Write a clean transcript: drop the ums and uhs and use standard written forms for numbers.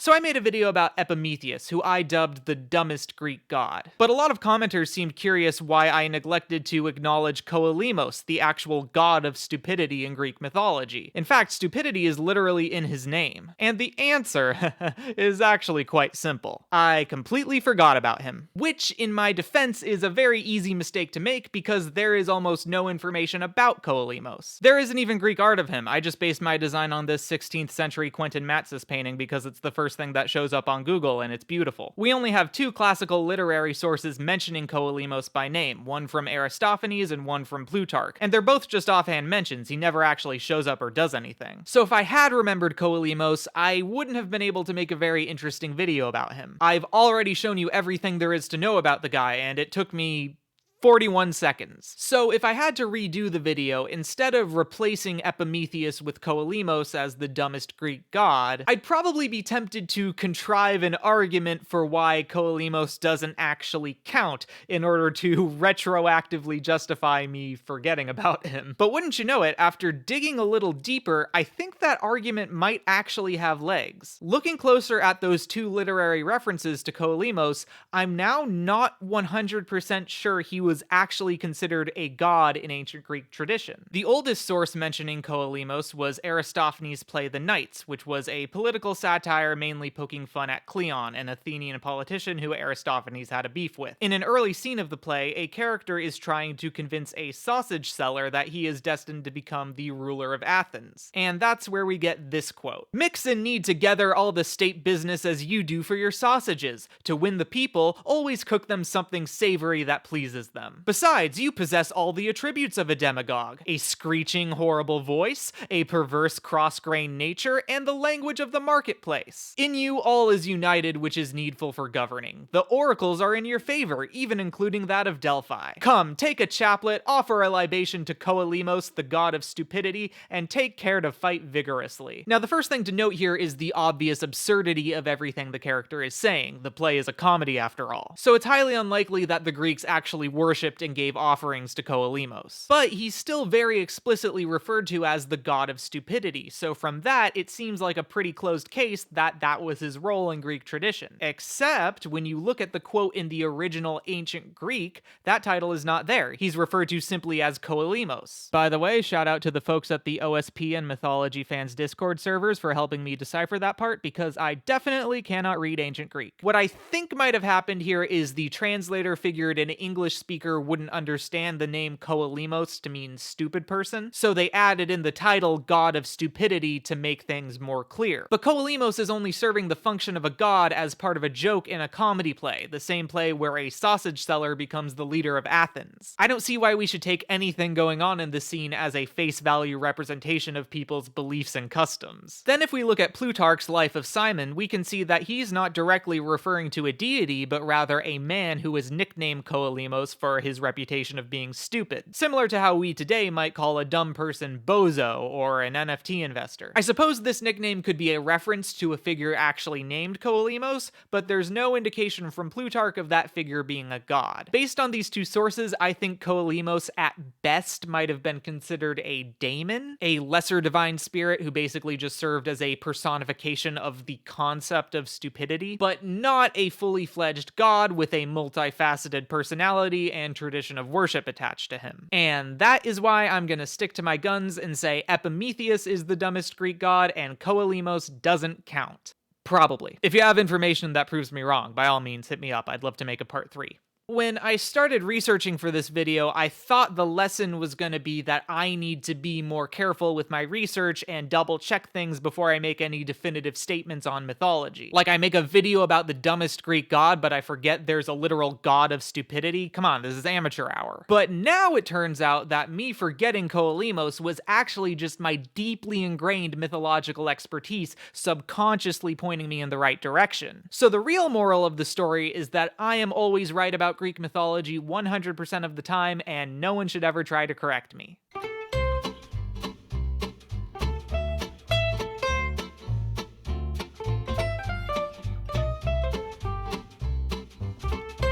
So I made a video about Epimetheus, who I dubbed the dumbest Greek god. But a lot of commenters seemed curious why I neglected to acknowledge Koalemos, the actual god of stupidity in Greek mythology. In fact, stupidity is literally in his name. And the answer is actually quite simple. I completely forgot about him. Which, in my defense, is a very easy mistake to make because there is almost no information about Koalemos. There isn't even Greek art of him. I just based my design on this 16th century Quentin Matsys painting because it's the first thing that shows up on Google and it's beautiful. We only have two classical literary sources mentioning Koalemos by name, one from Aristophanes and one from Plutarch, and they're both just offhand mentions. He never actually shows up or does anything. So if I had remembered Koalemos, I wouldn't have been able to make a very interesting video about him. I've already shown you everything there is to know about the guy, and it took me 41 seconds. So if I had to redo the video, instead of replacing Epimetheus with Koalemos as the dumbest Greek god, I'd probably be tempted to contrive an argument for why Koalemos doesn't actually count in order to retroactively justify me forgetting about him. But wouldn't you know it, after digging a little deeper, I think that argument might actually have legs. Looking closer at those two literary references to Koalemos, I'm now not 100% sure he was actually considered a god in ancient Greek tradition. The oldest source mentioning Koalemos was Aristophanes' play The Knights, which was a political satire mainly poking fun at Cleon, an Athenian politician who Aristophanes had a beef with. In an early scene of the play, a character is trying to convince a sausage seller that he is destined to become the ruler of Athens. And that's where we get this quote. "Mix and knead together all the state business as you do for your sausages. To win the people, always cook them something savory that pleases them. Besides, you possess all the attributes of a demagogue: a screeching, horrible voice, a perverse, cross-grained nature, and the language of the marketplace. In you all is united which is needful for governing. The oracles are in your favor, even including that of Delphi. Come, take a chaplet, offer a libation to Koalemos, the god of stupidity, and take care to fight vigorously." Now, the first thing to note here is the obvious absurdity of everything the character is saying. The play is a comedy after all. So it's highly unlikely that the Greeks actually worshipped and gave offerings to Koalemos. But he's still very explicitly referred to as the god of stupidity, so from that, it seems like a pretty closed case that that was his role in Greek tradition. Except, when you look at the quote in the original ancient Greek, that title is not there. He's referred to simply as Koalemos. By the way, shout out to the folks at the OSP and Mythology Fans Discord servers for helping me decipher that part, because I definitely cannot read ancient Greek. What I think might have happened here is the translator figured an English speaker wouldn't understand the name Koalemos to mean stupid person, so they added in the title God of Stupidity to make things more clear. But Koalemos is only serving the function of a god as part of a joke in a comedy play, the same play where a sausage seller becomes the leader of Athens. I don't see why we should take anything going on in this scene as a face value representation of people's beliefs and customs. Then if we look at Plutarch's Life of Simon, we can see that he's not directly referring to a deity, but rather a man who was nicknamed Koalemos for his reputation of being stupid, similar to how we today might call a dumb person bozo or an NFT investor. I suppose this nickname could be a reference to a figure actually named Koalemos, but there's no indication from Plutarch of that figure being a god. Based on these two sources, I think Koalemos at best might have been considered a daemon, a lesser divine spirit who basically just served as a personification of the concept of stupidity, but not a fully fledged god with a multifaceted personality and tradition of worship attached to him. And that is why I'm gonna stick to my guns and say Epimetheus is the dumbest Greek god and Koalemos doesn't count. Probably. If you have information that proves me wrong, by all means hit me up. I'd love to make a part 3. When I started researching for this video, I thought the lesson was going to be that I need to be more careful with my research and double check things before I make any definitive statements on mythology. Like I make a video about the dumbest Greek god, but I forget there's a literal god of stupidity. Come on, this is amateur hour. But now it turns out that me forgetting Koalemos was actually just my deeply ingrained mythological expertise subconsciously pointing me in the right direction. So the real moral of the story is that I am always right about Greek mythology 100% of the time, and no one should ever try to correct me.